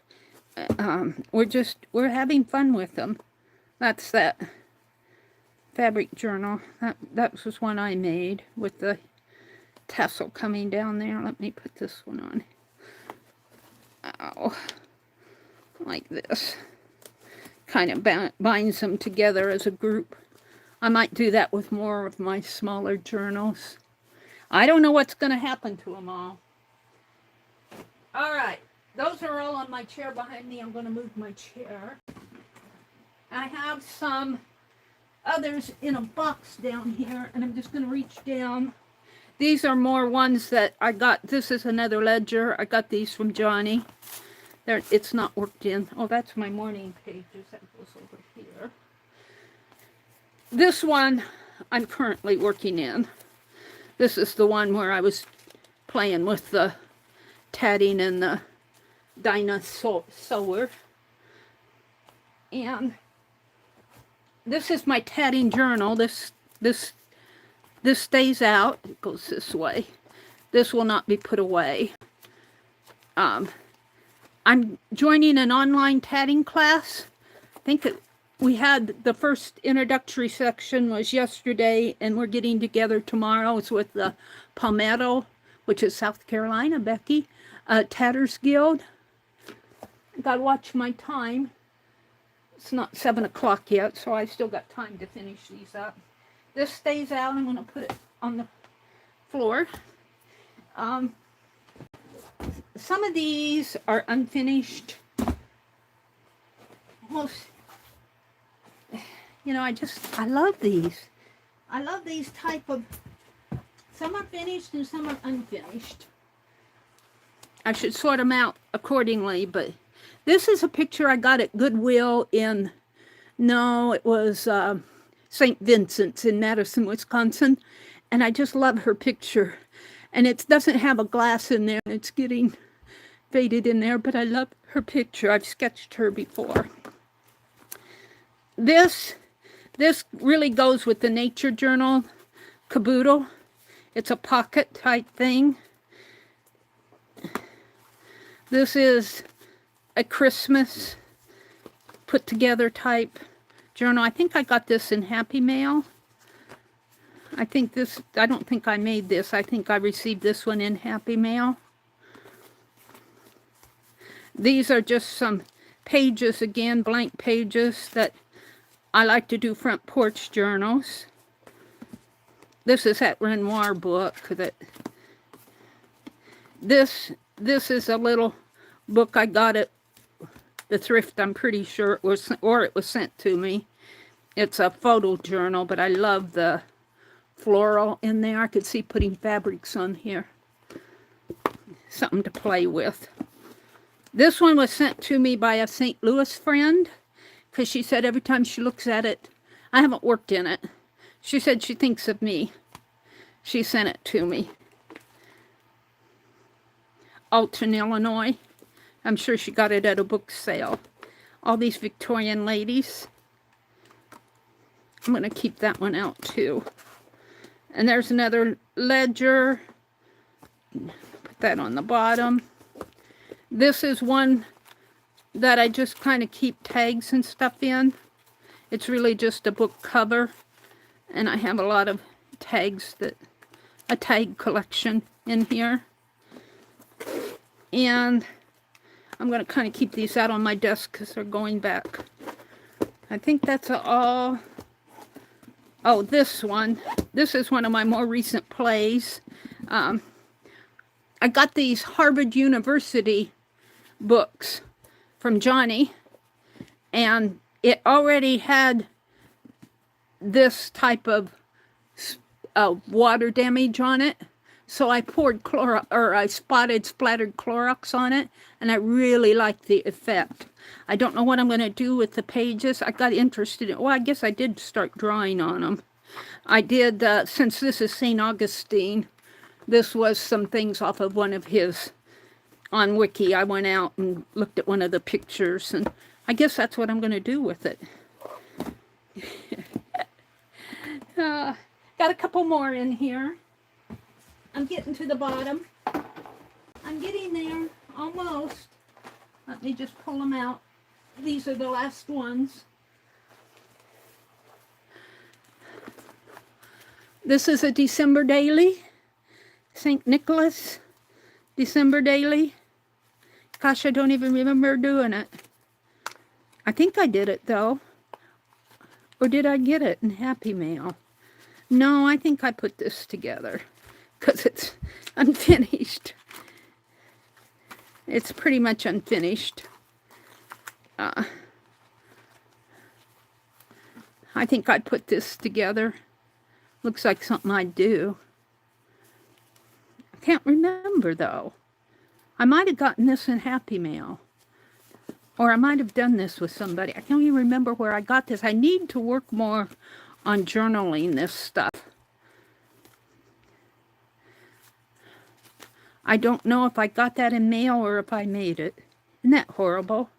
we're having fun with them. That's that fabric journal. That was one I made with the tassel coming down there. Let me put this one on. Ow. Like this. Kind of binds them together as a group. I might do that with more of my smaller journals. I don't know what's going to happen to them all. All right. those are all on my chair behind me. I'm going to move my chair. I have some others in a box down here, and I'm just going to reach down. These are more ones that I got. This is another ledger. I got these from Johnny. There, it's not worked in. Oh, that's my morning pages. That goes over here. This one I'm currently working in. This is the one where I was playing with the tatting and the dinosaur. And this is my tatting journal. This stays out. It goes this way. This will not be put away. I'm joining an online tatting class. I think we had the first introductory section was yesterday, and we're getting together tomorrow. It's with the Palmetto, which is South Carolina, Becky, Tatters Guild. Gotta watch my time. It's not 7 o'clock yet, so I still got time to finish these up. This stays out. I'm going to put it on the floor. Some of these are unfinished. Almost, you know, I love these. I love these type of, some are finished and some are unfinished. I should sort them out accordingly, but this is a picture I got at Goodwill in, no, it was St. Vincent's in Madison, Wisconsin. And I just love her picture. And it doesn't have a glass in there. It's getting faded in there, but I love her picture. I've sketched her before. This really goes with the nature journal caboodle. It's a pocket type thing. This is a Christmas put together type journal. I think I got this in Happy Mail. I don't think I made this. I think I received this one in Happy Mail. These are just some pages, again, blank pages that I like to do front porch journals. This is that Renoir book. This is a little book I got at the thrift, I'm pretty sure it was, or it was sent to me. It's a photo journal, but I love the floral in there. I could see putting fabrics on here. Something to play with. This one was sent to me by a St. Louis friend, because she said every time she looks at it, I haven't worked in it. She said she thinks of me. She sent it to me. Alton, Illinois. I'm sure she got it at a book sale. All these Victorian ladies. I'm going to keep that one out too. And there's another ledger. Put that on the bottom. This is one that I just kind of keep tags and stuff in. It's really just a book cover. And I have a lot of tags, a tag collection in here. And I'm going to kind of keep these out on my desk because they're going back. I think that's all. Oh, this one. This is one of my more recent plays. I got these Harvard University books from Johnny. And it already had this type of water damage on it. So I poured splattered Clorox on it, and I really liked the effect. I don't know what I'm going to do with the pages. I got interested in, well, I guess I did start drawing on them. I did, since this is St. Augustine, this was some things off of one of his, on Wiki. I went out and looked at one of the pictures, and I guess that's what I'm going to do with it. Got a couple more in here. I'm getting to the bottom. I'm getting there, almost. Let me just pull them out. These are the last ones. This is a December daily. St. Nicholas, December daily. Gosh, I don't even remember doing it. I think I did it, though. Or did I get it in Happy Mail? No, I think I put this together, because it's unfinished. It's pretty much unfinished. I think I'd put this together. Looks like something I'd do. I can't remember, though. I might have gotten this in Happy Mail. Or I might have done this with somebody. I can't even remember where I got this. I need to work more on journaling this stuff. I don't know if I got that in mail or if I made it. Isn't that horrible?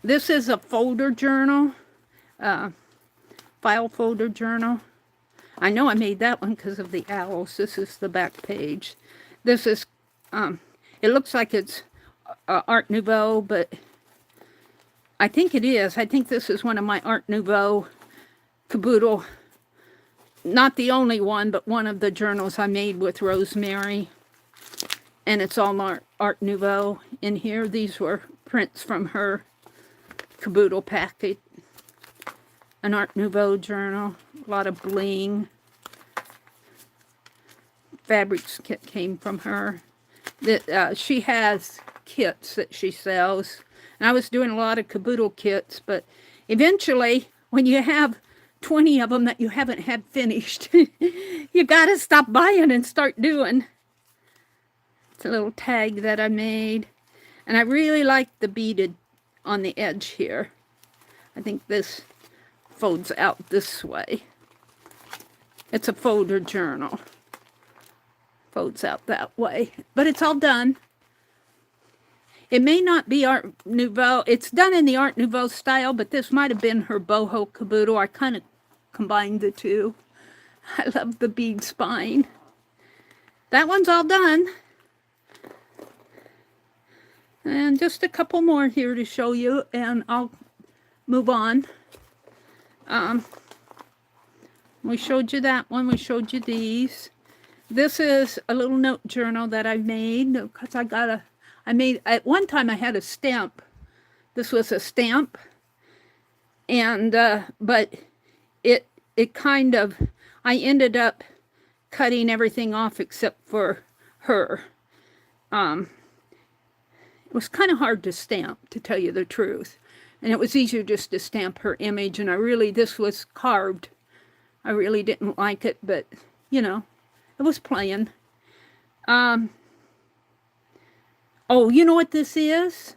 This is a folder journal. File folder journal. I know I made that one because of the owls. This is the back page. This is, it looks like it's Art Nouveau, but I think it is. I think this is one of my Art Nouveau caboodle. Not the only one, but one of the journals I made with Rosemary. And it's all Art Nouveau in here. These were prints from her caboodle packet. An Art Nouveau journal. A lot of bling. Fabrics kit came from her. That she has kits that she sells. And I was doing a lot of caboodle kits, but eventually, when you have 20 of them that you haven't had finished, you got to stop buying and start doing. It's a little tag that I made. And I really like the beaded on the edge here. I think this folds out this way. It's a folder journal. Folds out that way. But it's all done. It may not be Art Nouveau. It's done in the Art Nouveau style, but this might have been her boho caboodle. I kind of combined the two. I love the bead spine. That one's all done. And just a couple more here to show you, and I'll move on. We showed you that one. We showed you these. This is a little note journal that I made because at one time I had a stamp. This was a stamp. And, but it kind of, I ended up cutting everything off except for her. It was kind of hard to stamp, to tell you the truth. And it was easier just to stamp her image. And this was carved. I really didn't like it, but, you know, it was plain. Oh, you know what this is?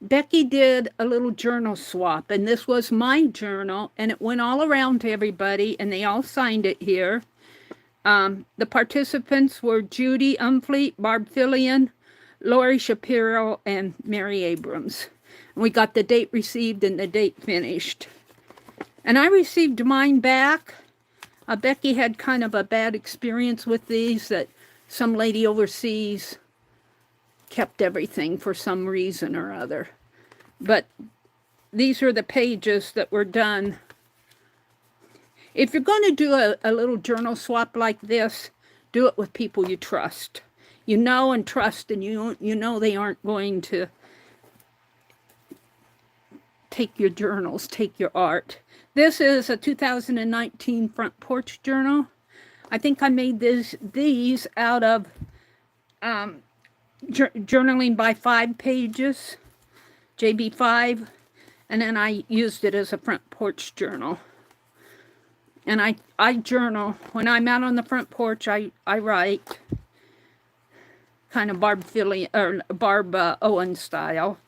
Becky did a little journal swap, and this was my journal, and it went all around to everybody, and they all signed it here. The participants were Judy Umfleet, Barb Fillion, Lori Shapiro, and Meri Abrams. And we got the date received and the date finished. And I received mine back. Becky had kind of a bad experience with these, that some lady overseas kept everything for some reason or other. But these are the pages that were done. If you're going to do a little journal swap like this, do it with people you trust. You know and trust, and you know they aren't going to take your journals, take your art. This is a 2019 front porch journal. I think I made these out of journaling by 5 pages, JB5, and then I used it as a front porch journal. And I journal. When I'm out on the front porch, I write, kind of Barb Owen style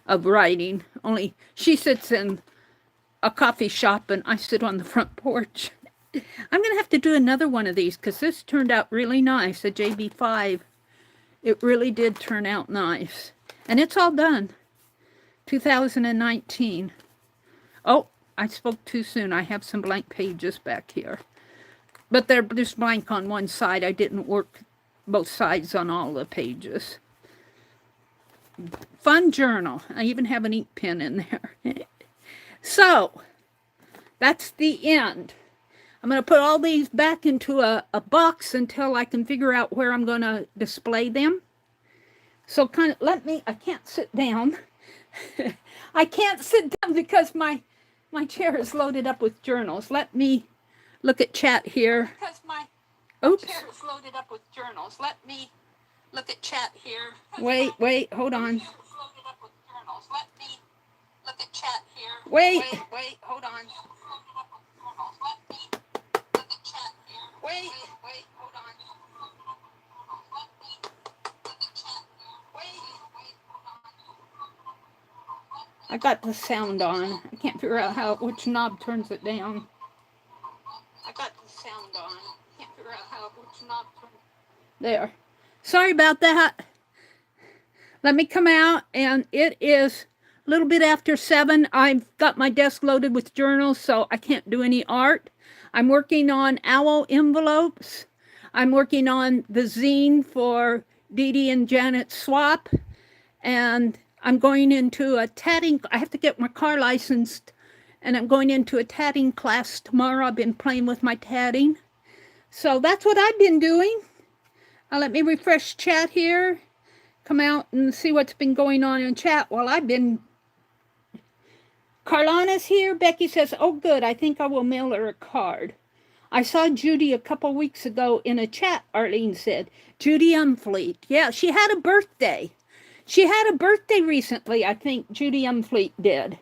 of writing. Only she sits in a coffee shop and I sit on the front porch. I'm going to have to do another one of these because this turned out really nice, a JB5. It really did turn out nice. And it's all done. 2019. Oh, I spoke too soon. I have some blank pages back here. But they're just blank on one side. I didn't work both sides on all the pages. Fun journal. I even have an ink pen in there. So, that's the end. I'm going to put all these back into a box until I can figure out where I'm going to display them. So kind of I can't sit down. I can't sit down because my chair is loaded up with journals. Let me look at chat here. Because my chair is loaded up with journals. Let me Look at chat here. Wait, hold on. Look at chat here. Wait, hold on. Look at chat here. Wait, hold on. I got the sound on. I can't figure out which knob turns it down. I got the sound on. I can't figure out which knob turns it down. There. Sorry about that. Let me come out, and it is a little bit after 7. I've got my desk loaded with journals, so I can't do any art. I'm working on owl envelopes. I'm working on the zine for Dee Dee and Janet's swap, and I'm going into a tatting. I have to get my car licensed, and I'm going into a tatting class tomorrow. I've been playing with my tatting. So that's what I've been doing. Let me refresh chat here. Come out and see what's been going on in chat while I've been. Carlana's here. Becky says, oh, good. I think I will mail her a card. I saw Judy a couple weeks ago in a chat, Arlene said. Judy Umfleet. Yeah, she had a birthday. She had a birthday recently, I think Judy Umfleet did.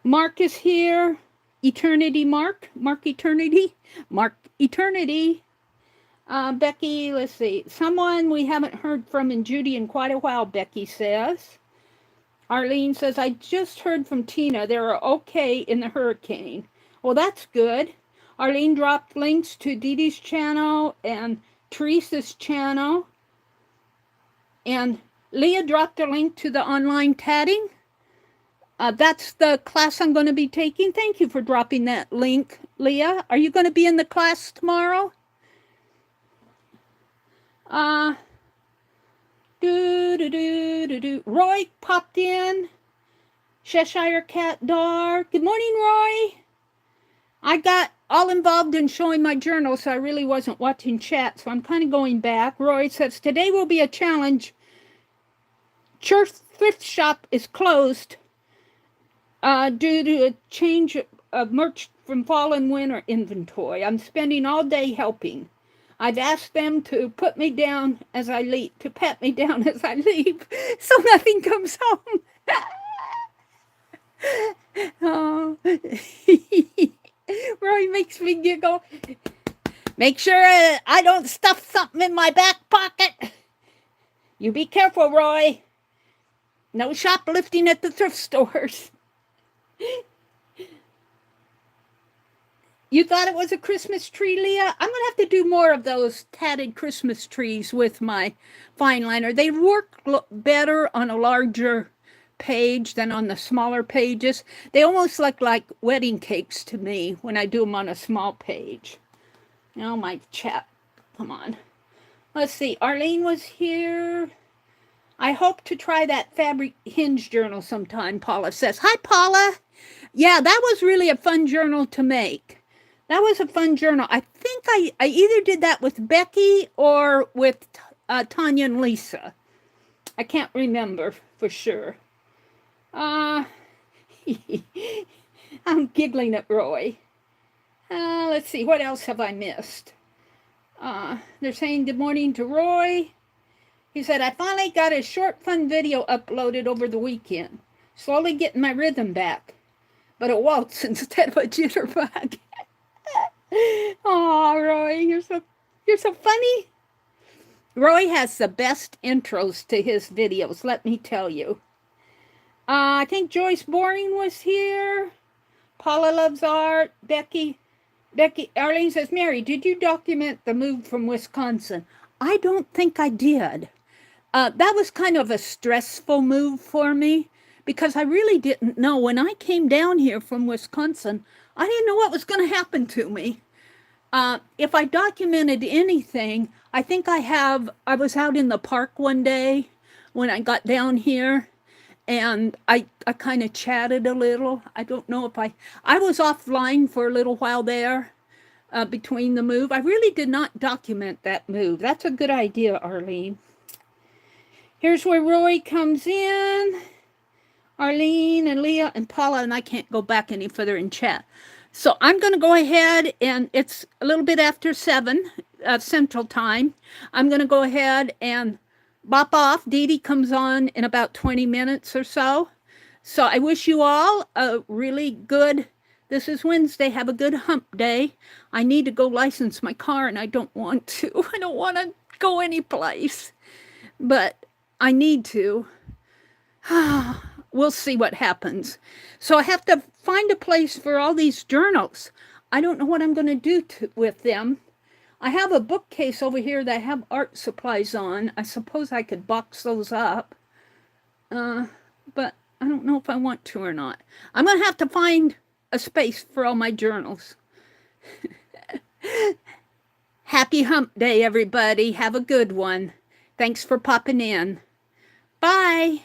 Mark is here. Eternity Mark. Mark Eternity. Mark Eternity. Becky, let's see. Someone we haven't heard from in Judy in quite a while, Becky says. Arlene says, I just heard from Tina. They're okay in the hurricane. Well, that's good. Arlene dropped links to Dee Dee's channel and Teresa's channel. And Leah dropped a link to the online tatting. That's the class I'm going to be taking. Thank you for dropping that link, Leah. Are you going to be in the class tomorrow? Roy popped in. Cheshire Cat Dar. Good morning, Roy. I got all involved in showing my journal, so I really wasn't watching chat, so I'm kind of going back. Roy says, today will be a challenge. Church thrift shop is closed due to a change of merch from fall and winter inventory. I'm spending all day helping. I've asked them to put me down as I leave, to pat me down as I leave, so nothing comes home. Oh. Roy makes me giggle. Make sure I don't stuff something in my back pocket. You be careful, Roy. No shoplifting at the thrift stores. You thought it was a Christmas tree, Leah? I'm going to have to do more of those tatted Christmas trees with my fine liner. They work better on a larger page than on the smaller pages. They almost look like wedding cakes to me when I do them on a small page. Oh, my chat. Come on. Let's see. Arlene was here. I hope to try that fabric hinge journal sometime, Paula says. Hi, Paula. Yeah, that was really a fun journal to make. That was a fun journal. I think I either did that with Becky or with Tanya and Lisa. I can't remember for sure. I'm giggling at Roy. Let's see, what else have I missed? They're saying good morning to Roy. He said, I finally got a short, fun video uploaded over the weekend. Slowly getting my rhythm back. But a waltz instead of a jitterbug. Oh, Roy, you're so funny. Roy has the best intros to his videos, let me tell you. I think Joyce Boring was here. Paula loves art. Becky, Arlene says, Meri, did you document the move from Wisconsin? I don't think I did. That was kind of a stressful move for me because I really didn't know. When I came down here from Wisconsin, I didn't know what was going to happen to me. If I documented anything, I think I was out in the park one day when I got down here, and I kind of chatted a little. I don't know if I was offline for a little while there between the move. I really did not document that move. That's a good idea, Arlene. Here's where Roy comes in. Arlene and Leah and Paula, and I can't go back any further in chat. So I'm going to go ahead, and it's a little bit after 7. Central Time. I'm going to go ahead and bop off. Dee Dee comes on in about 20 minutes or so. So I wish you all a really good, this is Wednesday, have a good hump day. I need to go license my car and I don't want to. I don't want to go anyplace, but I need to. We'll see what happens. So I have to find a place for all these journals. I don't know what I'm going to do with them. I have a bookcase over here that I have art supplies on. I suppose I could box those up. But I don't know if I want to or not. I'm going to have to find a space for all my journals. Happy hump day, everybody. Have a good one. Thanks for popping in. Bye.